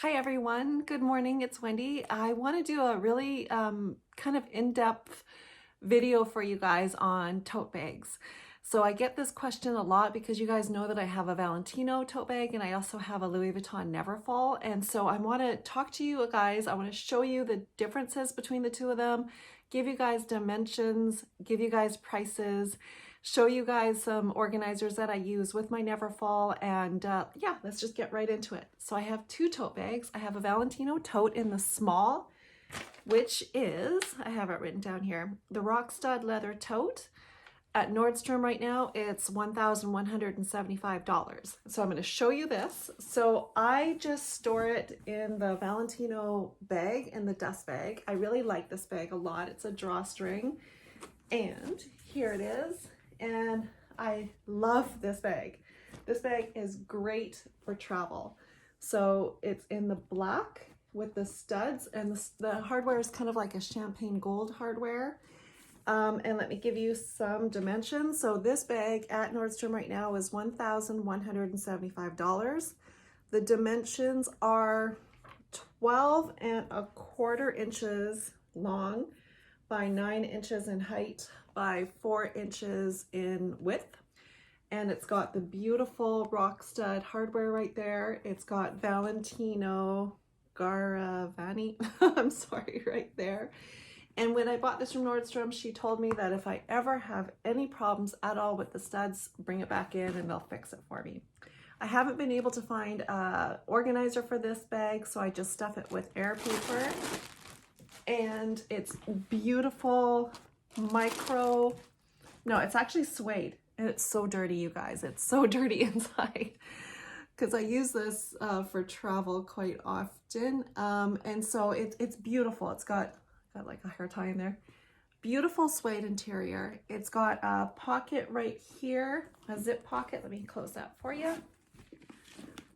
Hi everyone, good morning, it's Wendy. I want to do a really kind of in-depth video for you guys on tote bags. So I get this question a lot because you guys know that I have a Valentino tote bag and I also have a Louis Vuitton Neverfull. And so I want to talk to you guys, I want to show you the differences between the two of them, give you guys dimensions, give you guys prices, show you guys some organizers that I use with my Neverfull, and yeah, let's just get right into it. So I have two tote bags. I have a Valentino tote in the small, which is, I have it written down here, the Rockstud leather tote. At Nordstrom right now, it's $1,175. So I'm going to show you this. So I just store it in the Valentino bag, in the dust bag. I really like this bag a lot. It's a drawstring, and here it is. And I love this bag. This bag is great for travel. So it's in the black with the studs, and the hardware is kind of like a champagne gold hardware. And let me give you some dimensions. So this bag at Nordstrom right now is $1,175. The dimensions are 12¼ inches long by 9 inches in height by 4 inches in width. And it's got the beautiful Rockstud hardware right there. It's got Valentino Garavani, I'm sorry, right there. And when I bought this from Nordstrom, she told me that if I ever have any problems at all with the studs, bring it back in and they'll fix it for me. I haven't been able to find an organizer for this bag, so I just stuff it with air paper. And it's beautiful micro, no, it's actually suede. And it's so dirty, you guys. It's so dirty inside because I use this for travel quite often. And so it's beautiful. It's got like a hair tie in there. Beautiful suede interior. It's got a pocket right here, a zip pocket. Let me close that for you.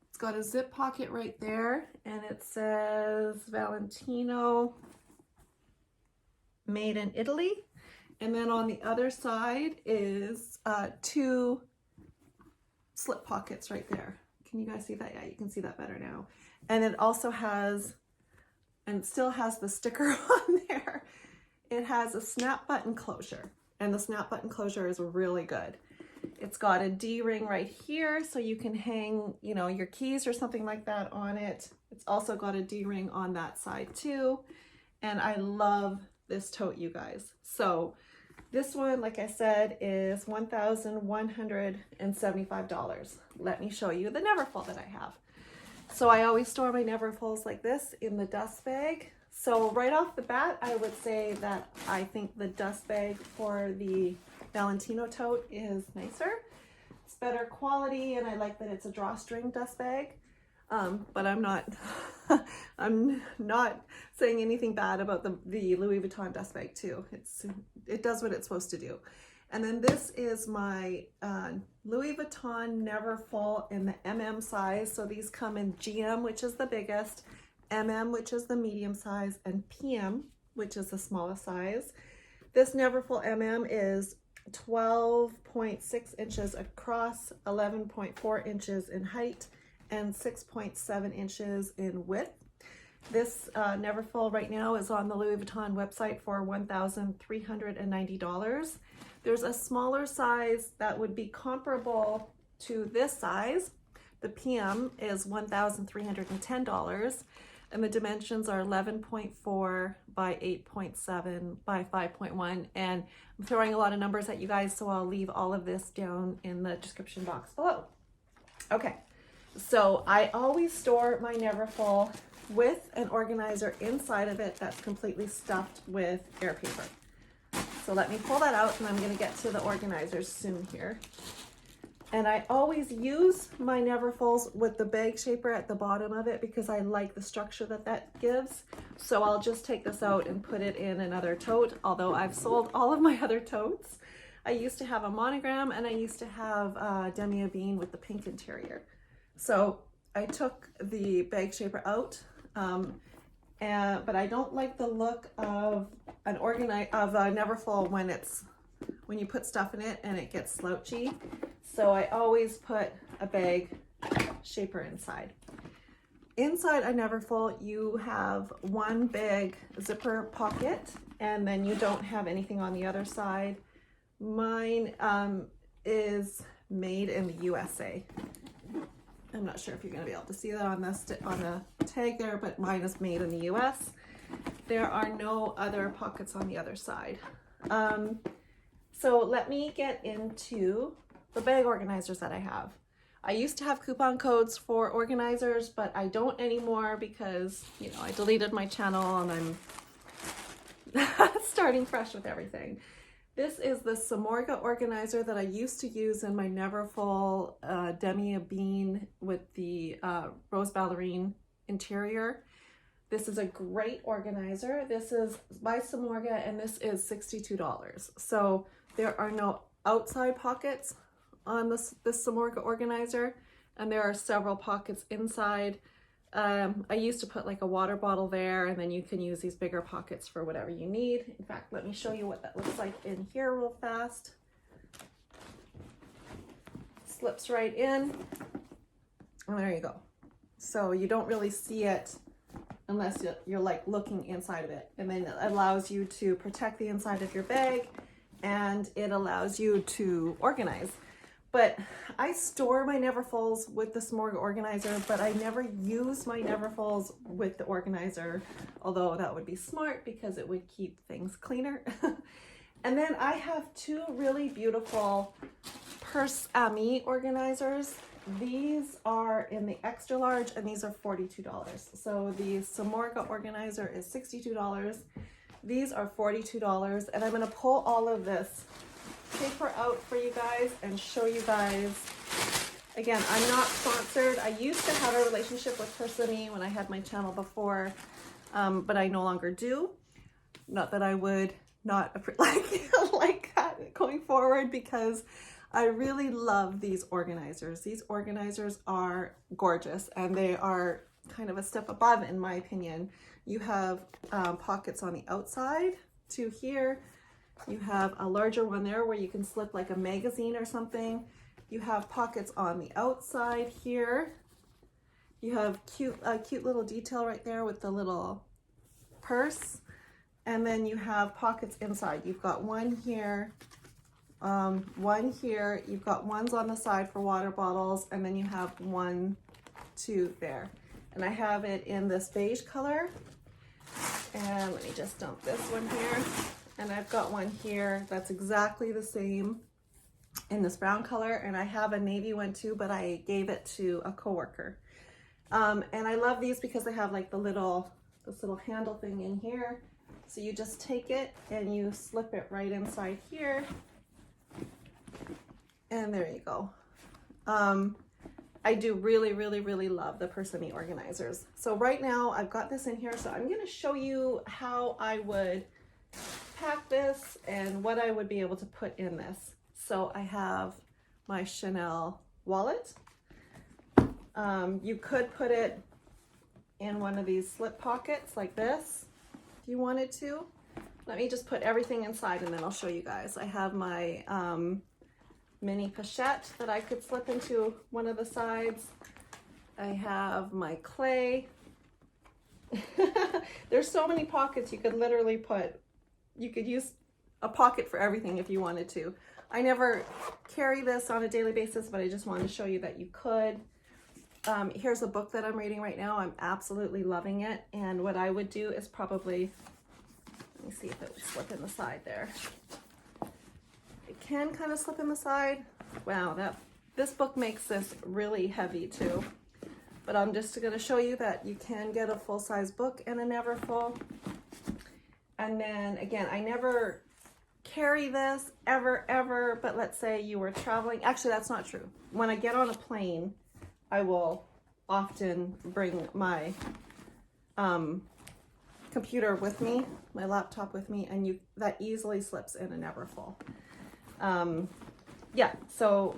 It's got a zip pocket right there, and it says Valentino, made in Italy. And then on the other side is two slip pockets right there. Can you guys see that? Yeah, you can see that better now. And it also has, and still has the sticker on there. It has a snap button closure, and the snap button closure is really good. It's got a D-ring right here, so you can hang, you know, your keys or something like that on it. It's also got a D-ring on that side too. And I love this tote, you guys. So this one, like I said, is $1,175. Let me show you the Neverfull that I have. So I always store my Neverfulls like this in the dust bag. So right off the bat, I would say that I think the dust bag for the Valentino tote is nicer. It's better quality, and I like that it's a drawstring dust bag. But I'm not I'm not saying anything bad about the Louis Vuitton dust bag too. It does what it's supposed to do. And then this is my Louis Vuitton Neverfull in the MM size. So these come in GM, which is the biggest, MM, which is the medium size, and PM, which is the smallest size. This Neverfull MM is 12.6 inches across, 11.4 inches in height, and 6.7 inches in width. This Neverfull right now is on the Louis Vuitton website for $1,390. There's a smaller size that would be comparable to this size. The PM is $1,310, and the dimensions are 11.4 by 8.7 by 5.1. And I'm throwing a lot of numbers at you guys, so I'll leave all of this down in the description box below. Okay. So I always store my Neverfull with an organizer inside of it that's completely stuffed with air paper. So let me pull that out, and I'm going to get to the organizers soon here. And I always use my Neverfulls with the bag shaper at the bottom of it because I like the structure that that gives. So I'll just take this out and put it in another tote, although I've sold all of my other totes. I used to have a monogram, and I used to have Demi Bean with the pink interior. So I took the bag shaper out, but I don't like the look of a Neverfull when you put stuff in it and it gets slouchy. So I always put a bag shaper inside. inside a Neverfull, you have one big zipper pocket, and then you don't have anything on the other side. Mine is made in the USA. I'm not sure if you're going to be able to see that on the tag there, but mine is made in the US. There are no other pockets on the other side. So let me get into the bag organizers that I have. I used to have coupon codes for organizers, but I don't anymore because, you know, I deleted my channel and I'm starting fresh with everything. This is the Samorga organizer that I used to use in my Neverfull Demi Bean with the rose ballerine interior. This is a great organizer. This is by Samorga and this is $62. So there are no outside pockets on this Samorga organizer, and there are several pockets inside. I used to put like a water bottle there, and then you can use these bigger pockets for whatever you need. In fact, let me show you what that looks like in here real fast. Slips right in, and there you go. So you don't really see it unless you're like looking inside of it, and then it allows you to protect the inside of your bag, and it allows you to organize. But I store my Neverfulls with the Samorga organizer, but I never use my Neverfulls with the organizer, although that would be smart because it would keep things cleaner. And then I have two really beautiful purse Amie organizers. These are in the extra large and these are $42. So the Samorga organizer is $62. These are $42, and I'm going to pull all of this paper out for you guys and show you guys. Again, I'm not sponsored. I used to have a relationship with Purse Amie when I had my channel before, but I no longer do. Not that I would not like that going forward, because I really love these organizers. These organizers are gorgeous, and they are kind of a step above, in my opinion. You have pockets on the outside to here. You have a larger one there where you can slip like a magazine or something. You have pockets on the outside here. You have a cute little detail right there with the little purse. And then you have pockets inside. You've got one here, one here. You've got ones on the side for water bottles, and then you have one, two there. And I have it in this beige color. And let me just dump this one here. And I've got one here that's exactly the same in this brown color. And I have a navy one too, but I gave it to a coworker. And I love these because they have like this little handle thing in here. So you just take it and you slip it right inside here. And there you go. I do really, really, really love the Purse Amie organizers. So right now I've got this in here. So I'm going to show you how I would pack this and what I would be able to put in this. So I have my Chanel wallet. You could put it in one of these slip pockets like this if you wanted to. Let me just put everything inside and then I'll show you guys. I have my mini pochette that I could slip into one of the sides. I have my clay. There's so many pockets you could literally put. You could use a pocket for everything if you wanted to. I never carry this on a daily basis, but I just wanted to show you that you could. Here's a book that I'm reading right now. I'm absolutely loving it. And what I would do is probably, let me see if it would slip in the side there. It can kind of slip in the side. Wow, this book makes this really heavy too. But I'm just going to show you that you can get a full-size book in a Neverfull. And then again, I never carry this ever, but let's say you were traveling. Actually, that's not true. When I get on a plane, I will often bring my computer with me, my laptop with me, and that easily slips in a Neverfull. Yeah, so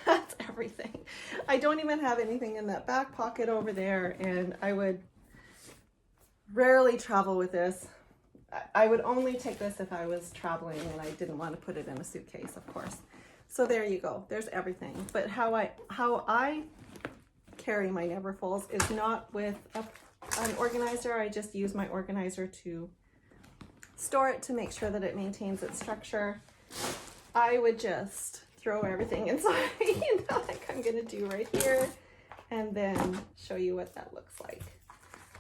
that's everything. I don't even have anything in that back pocket over there, and I would rarely travel with this. I would only take this if I was traveling and I didn't want to put it in a suitcase, of course. So there you go. There's everything. But how I carry my Neverfulls is not with an organizer. I just use my organizer to store it to make sure that it maintains its structure. I would just throw everything inside like I'm gonna do right here, and then show you what that looks like.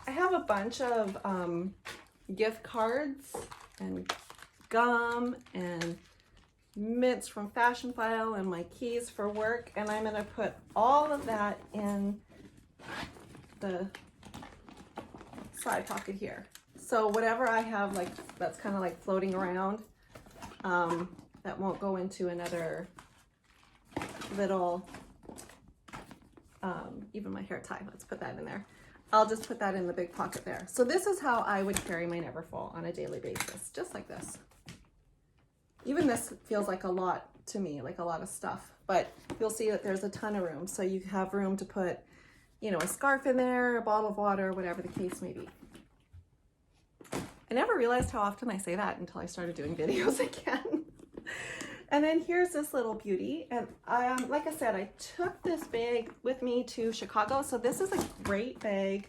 I have a bunch of gift cards and gum and mints from Fashion File and my keys for work, and I'm gonna put all of that in the side pocket here. So whatever I have like that's kind of like floating around, that won't go into another little, even my hair tie, let's put that in there. I'll just put that in the big pocket there. So this is how I would carry my Neverfull on a daily basis, just like this. Even this feels like a lot to me, like a lot of stuff, but you'll see that there's a ton of room. So you have room to put, you know, a scarf in there, a bottle of water, whatever the case may be. I never realized how often I say that until I started doing videos again. And then here's this little beauty. And like I said, I took this bag with me to Chicago. So this is a great bag.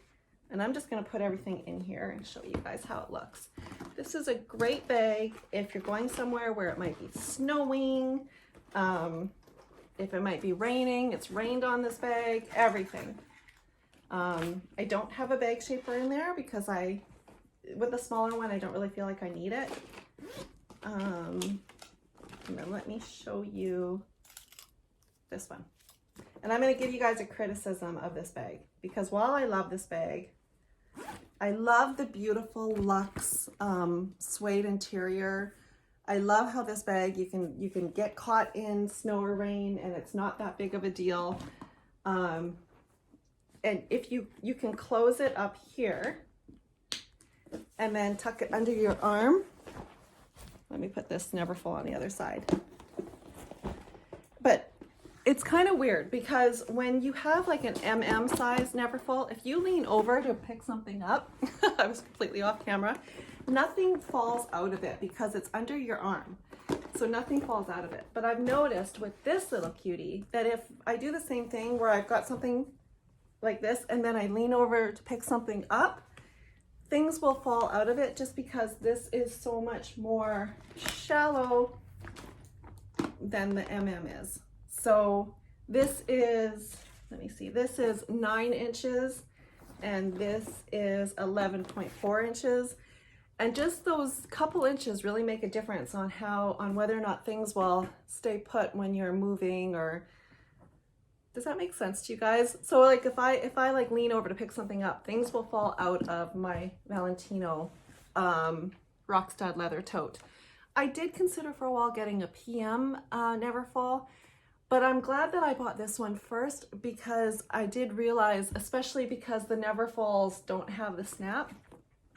And I'm just gonna put everything in here and show you guys how it looks. This is a great bag if you're going somewhere where it might be snowing, if it might be raining. It's rained on this bag, everything. I don't have a bag shaper in there because with the smaller one, I don't really feel like I need it. And then let me show you this one. And I'm going to give you guys a criticism of this bag, because while I love this bag, I love the beautiful luxe suede interior. I love how this bag, you can get caught in snow or rain and it's not that big of a deal. And if you can close it up here and then tuck it under your arm. Let me put this Neverfull on the other side. But it's kind of weird because when you have like an MM size Neverfull, if you lean over to pick something up, I was completely off camera, nothing falls out of it because it's under your arm. So nothing falls out of it. But I've noticed with this little cutie that if I do the same thing where I've got something like this and then I lean over to pick something up, things will fall out of it just because this is so much more shallow than the MM is. So this is, let me see, this is 9 inches and this is 11.4 inches. And just those couple inches really make a difference on whether or not things will stay put when you're moving. Or does that make sense to you guys? So like if I like lean over to pick something up, things will fall out of my Valentino Rockstud leather tote. I did consider for a while getting a PM Neverfull, but I'm glad that I bought this one first because I did realize, especially because the Neverfulls don't have the snap,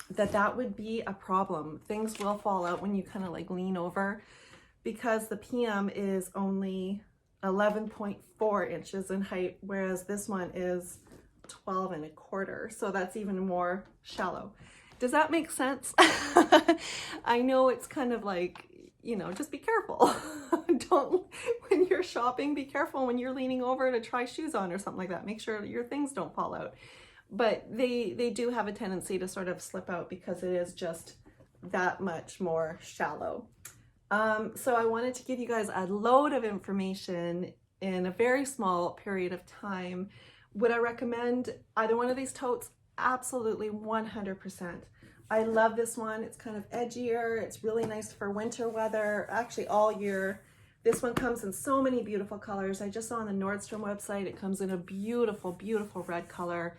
that would be a problem. Things will fall out when you kind of like lean over because the PM is only 11.4 inches in height, whereas this one is 12.25. So that's even more shallow. Does that make sense? I know it's kind of like, you know, just be careful. When you're shopping, be careful when you're leaning over to try shoes on or something like that. Make sure your things don't fall out. But they do have a tendency to sort of slip out because it is just that much more shallow. So I wanted to give you guys a load of information in a very small period of time. Would I recommend either one of these totes? Absolutely, 100%. I love this one. It's kind of edgier. It's really nice for winter weather, actually all year. This one comes in so many beautiful colors. I just saw on the Nordstrom website, it comes in a beautiful, beautiful red color.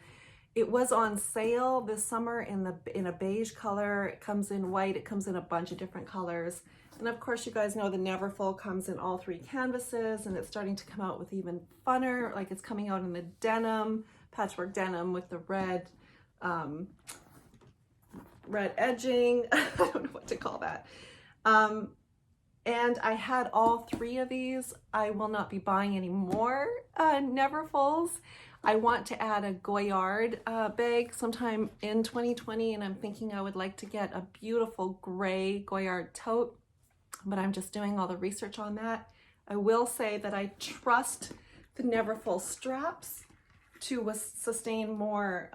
It was on sale this summer in a beige color. It comes in white. It comes in a bunch of different colors. And of course, you guys know the Neverfull comes in all 3 canvases, and it's starting to come out with even funner, like it's coming out in the denim, patchwork denim with the red edging. I don't know what to call that. And I had all 3 of these. I will not be buying any more Neverfulls. I want to add a Goyard bag sometime in 2020, and I'm thinking I would like to get a beautiful gray Goyard tote, but I'm just doing all the research on that. I will say that I trust the Neverfull straps to sustain more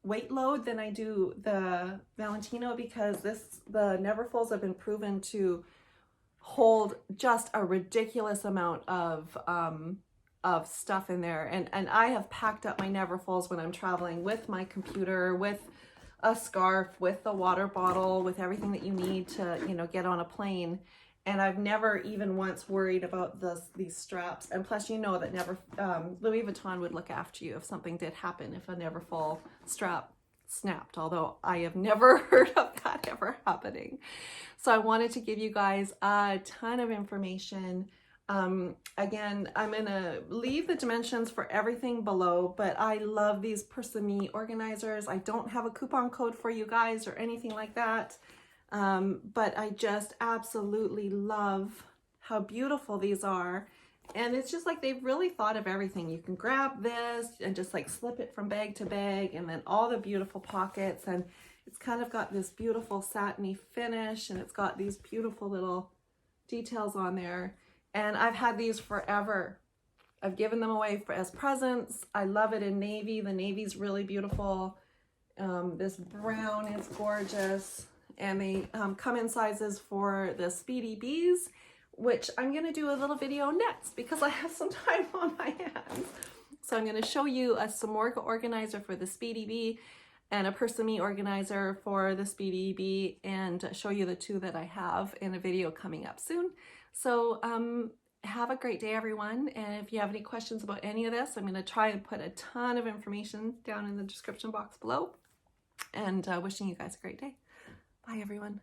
weight load than I do the Valentino, because the Neverfulls have been proven to hold just a ridiculous amount of stuff in there. And I have packed up my Neverfulls when I'm traveling with my computer, with a scarf, with the water bottle, with everything that you need to, you know, get on a plane. And I've never even once worried about these straps. And plus, you know that Louis Vuitton would look after you if something did happen, if a Neverfull strap snapped, although I have never heard of that ever happening. So I wanted to give you guys a ton of information. Again, I'm gonna leave the dimensions for everything below, but I love these Amie organizers. I don't have a coupon code for you guys or anything like that. But I just absolutely love how beautiful these are. And it's just like they've really thought of everything. You can grab this and just like slip it from bag to bag, and then all the beautiful pockets, and it's kind of got this beautiful satiny finish, and it's got these beautiful little details on there. And I've had these forever. I've given them away as presents. I love it in navy. The navy's really beautiful. This brown is gorgeous. And they come in sizes for the Speedy Bees, which I'm going to do a little video next because I have some time on my hands. So I'm going to show you a Samorga organizer for the Speedy Bee and a Amie organizer for the Speedy Bee, and show you the two that I have in a video coming up soon. So have a great day, everyone. And if you have any questions about any of this, I'm going to try and put a ton of information down in the description box below. And wishing you guys a great day. Bye, everyone.